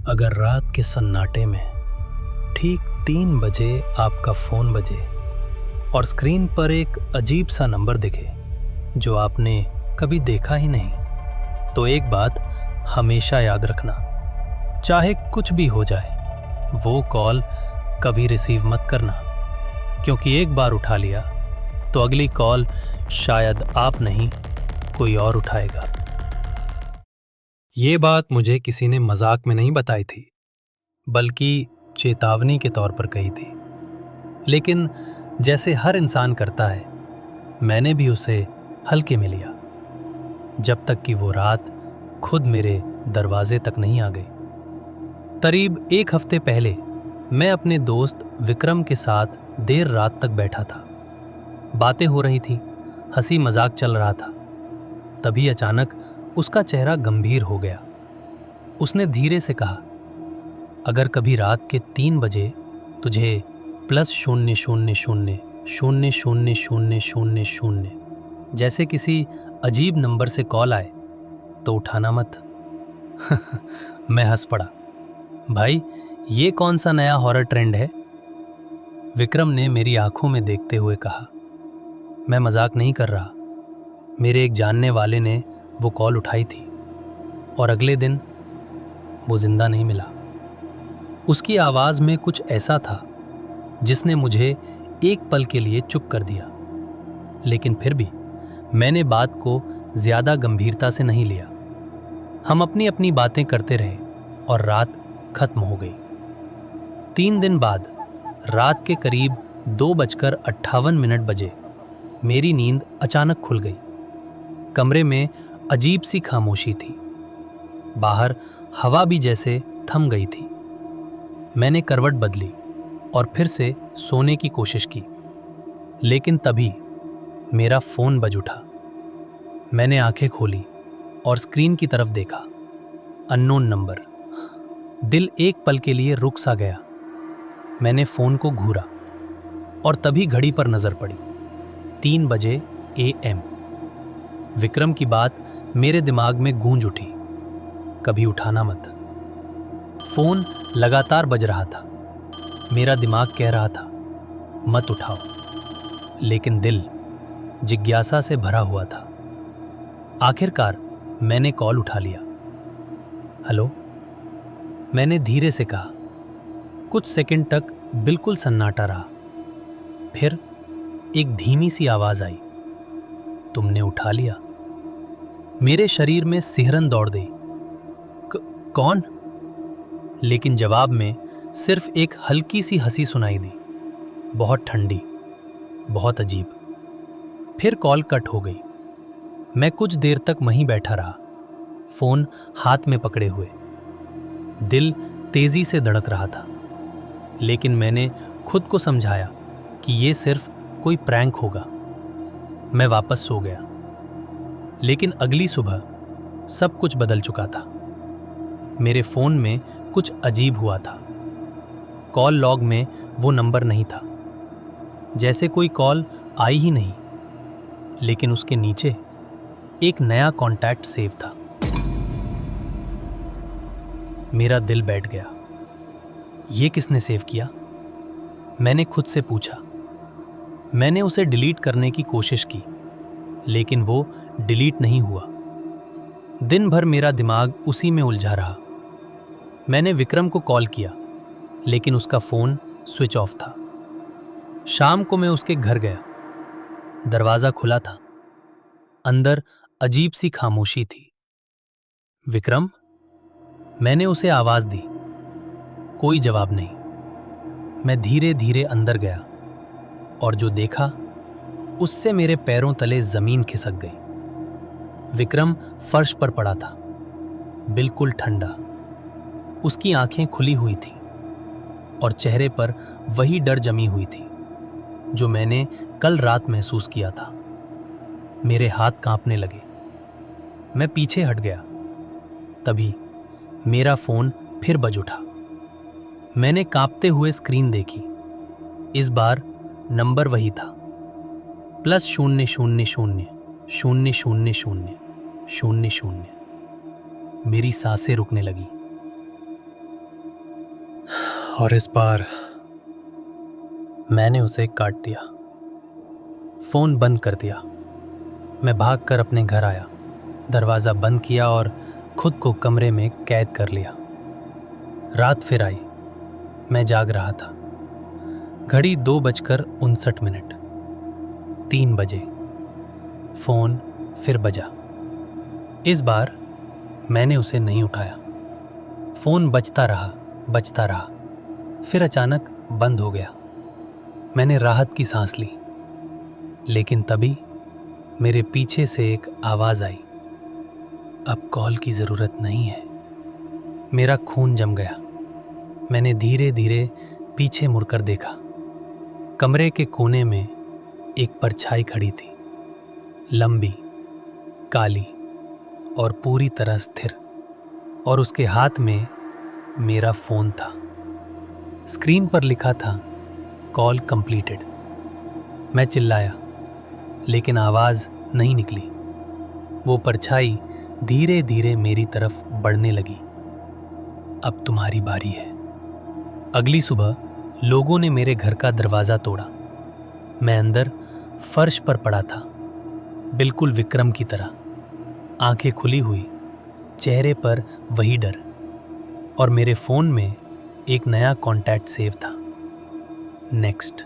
अगर रात के सन्नाटे में ठीक 3 बजे आपका फ़ोन बजे और स्क्रीन पर एक अजीब सा नंबर दिखे जो आपने कभी देखा ही नहीं, तो एक बात हमेशा याद रखना, चाहे कुछ भी हो जाए, वो कॉल कभी रिसीव मत करना, क्योंकि एक बार उठा लिया तो अगली कॉल शायद आप नहीं, कोई और उठाएगा। ये बात मुझे किसी ने मजाक में नहीं बताई थी, बल्कि चेतावनी के तौर पर कही थी। लेकिन जैसे हर इंसान करता है, मैंने भी उसे हल्के में लिया, जब तक कि वो रात खुद मेरे दरवाजे तक नहीं आ गई। करीब 1 हफ्ते पहले मैं अपने दोस्त विक्रम के साथ देर रात तक बैठा था। बातें हो रही थी, हंसी मजाक चल रहा था। तभी अचानक उसका चेहरा गंभीर हो गया। उसने धीरे से कहा, अगर कभी रात के 3 बजे तुझे +00000000 जैसे किसी अजीब नंबर से कॉल आए तो उठाना मत। मैं हंस पड़ा। भाई, ये कौन सा नया हॉरर ट्रेंड है? विक्रम ने मेरी आंखों में देखते हुए कहा, मैं मजाक नहीं कर रहा। मेरे एक जानने वाले ने वो कॉल उठाई थी और अगले दिन वो जिंदा नहीं मिला। उसकी आवाज में कुछ ऐसा था जिसने मुझे एक पल के लिए चुप कर दिया। लेकिन फिर भी मैंने बात को ज्यादा गंभीरता से नहीं लिया। हम अपनी अपनी बातें करते रहे और रात खत्म हो गई। 3 दिन बाद रात के करीब 2:58 बजे मेरी नींद अचानक खुल गई। कमरे में अजीब सी खामोशी थी। बाहर हवा भी जैसे थम गई थी। मैंने करवट बदली और फिर से सोने की कोशिश की, लेकिन तभी मेरा फोन बज उठा। मैंने आंखें खोली और स्क्रीन की तरफ देखा। Unknown number. दिल एक पल के लिए रुक सा गया। मैंने फोन को घूरा और तभी घड़ी पर नजर पड़ी। 3 बजे AM। विक्रम की बात मेरे दिमाग में गूंज उठी, कभी उठाना मत। फोन लगातार बज रहा था। मेरा दिमाग कह रहा था, मत उठाओ, लेकिन दिल जिज्ञासा से भरा हुआ था। आखिरकार मैंने कॉल उठा लिया। हेलो, मैंने धीरे से कहा। कुछ सेकंड तक बिल्कुल सन्नाटा रहा। फिर एक धीमी सी आवाज आई, तुमने उठा लिया। मेरे शरीर में सिहरन दौड़ गई। कौन? लेकिन जवाब में सिर्फ एक हल्की सी हंसी सुनाई दी, बहुत ठंडी, बहुत अजीब। फिर कॉल कट हो गई। मैं कुछ देर तक वहीं बैठा रहा, फोन हाथ में पकड़े हुए। दिल तेजी से धड़क रहा था, लेकिन मैंने खुद को समझाया कि ये सिर्फ कोई प्रैंक होगा। मैं वापस सो गया। लेकिन अगली सुबह सब कुछ बदल चुका था। मेरे फोन में कुछ अजीब हुआ था। कॉल लॉग में वो नंबर नहीं था, जैसे कोई कॉल आई ही नहीं। लेकिन उसके नीचे एक नया कॉन्टैक्ट सेव था। मेरा दिल बैठ गया। ये किसने सेव किया? मैंने खुद से पूछा। मैंने उसे डिलीट करने की कोशिश की, लेकिन वो डिलीट नहीं हुआ। दिन भर मेरा दिमाग उसी में उलझा रहा। मैंने विक्रम को कॉल किया, लेकिन उसका फोन स्विच ऑफ था। शाम को मैं उसके घर गया। दरवाजा खुला था। अंदर अजीब सी खामोशी थी। विक्रम? मैंने उसे आवाज दी। कोई जवाब नहीं। मैं धीरे धीरे अंदर गया और जो देखा उससे मेरे पैरों तले जमीन खिसक गई। विक्रम फर्श पर पड़ा था, बिल्कुल ठंडा। उसकी आंखें खुली हुई थीं और चेहरे पर वही डर जमी हुई थी जो मैंने कल रात महसूस किया था। मेरे हाथ कांपने लगे। मैं पीछे हट गया। तभी मेरा फोन फिर बज उठा। मैंने कांपते हुए स्क्रीन देखी। इस बार नंबर वही था, +00000000। मेरी सांसें रुकने लगी। और इस बार मैंने उसे काट दिया। फोन बंद कर दिया। मैं भागकर अपने घर आया, दरवाज़ा बंद किया और खुद को कमरे में कैद कर लिया। रात फिर आई। मैं जाग रहा था। घड़ी 2:59। 3 बजे। फोन फिर बजा। इस बार मैंने उसे नहीं उठाया। फोन बजता रहा, फिर अचानक बंद हो गया। मैंने राहत की सांस ली, लेकिन तभी मेरे पीछे से एक आवाज आई, अब कॉल की जरूरत नहीं है। मेरा खून जम गया। मैंने धीरे धीरे पीछे मुड़कर देखा। कमरे के कोने में एक परछाई खड़ी थी, लंबी, काली और पूरी तरह स्थिर, और उसके हाथ में मेरा फोन था। स्क्रीन पर लिखा था, कॉल कंप्लीटेड। मैं चिल्लाया, लेकिन आवाज नहीं निकली। वो परछाई धीरे धीरे मेरी तरफ बढ़ने लगी। अब तुम्हारी बारी है। अगली सुबह लोगों ने मेरे घर का दरवाजा तोड़ा। मैं अंदर फर्श पर पड़ा था, बिल्कुल विक्रम की तरह, आंखें खुली हुई, चेहरे पर वही डर, और मेरे फोन में एक नया कॉन्टैक्ट सेव था, नेक्स्ट।